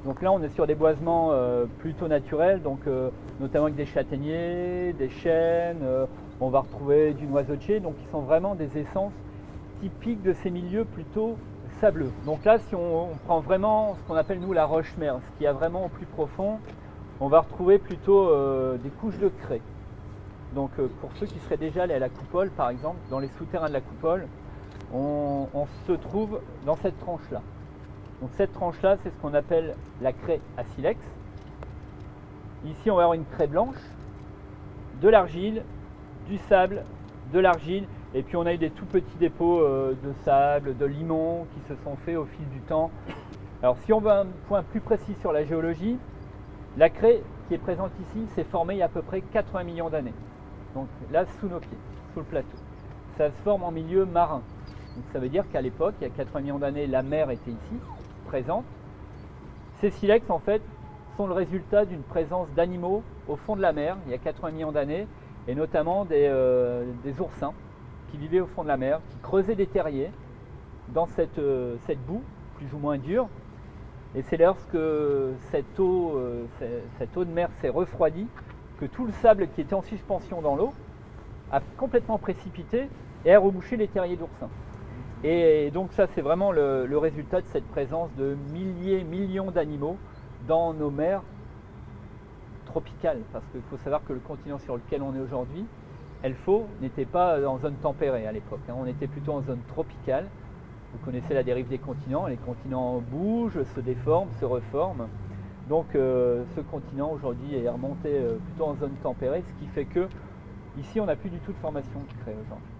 Donc là on est sur des boisements plutôt naturels, donc notamment avec des châtaigniers, des chênes, on va retrouver du noisetier, donc qui sont vraiment des essences typiques de ces milieux plutôt sableux. Donc là si on prend vraiment ce qu'on appelle nous la roche-mère, ce qu'il y a vraiment au plus profond, on va retrouver plutôt des couches de craie. Donc pour ceux qui seraient déjà allés à la coupole par exemple, dans les souterrains de la coupole, on se trouve dans cette tranche là. Donc cette tranche là c'est ce qu'on appelle la craie à silex. Ici on va avoir une craie blanche, de l'argile, du sable, de l'argile, et puis on a eu des tout petits dépôts de sable, de limon qui se sont faits au fil du temps. Alors si on veut un point plus précis sur la géologie, la craie qui est présente ici s'est formée il y a à peu près 80 millions d'années. Donc là sous nos pieds, sous le plateau. Ça se forme en milieu marin. Donc ça veut dire qu'à l'époque, il y a 80 millions d'années, la mer était ici, présente. Ces silex en fait sont le résultat d'une présence d'animaux au fond de la mer il y a 80 millions d'années, et notamment des oursins qui vivaient au fond de la mer, qui creusaient des terriers dans cette boue plus ou moins dure. Et c'est lorsque cette eau de mer s'est refroidie que tout le sable qui était en suspension dans l'eau a complètement précipité et a rebouché les terriers d'oursins. Et donc ça c'est vraiment le résultat de cette présence de millions d'animaux dans nos mers tropicales, parce qu'il faut savoir que le continent sur lequel on est aujourd'hui, Elfo, n'était pas en zone tempérée à l'époque, on était plutôt en zone tropicale. Vous connaissez la dérive des continents, les continents bougent, se déforment, se reforment. Donc ce continent aujourd'hui est remonté plutôt en zone tempérée, ce qui fait que ici on n'a plus du tout de formation de craie aujourd'hui.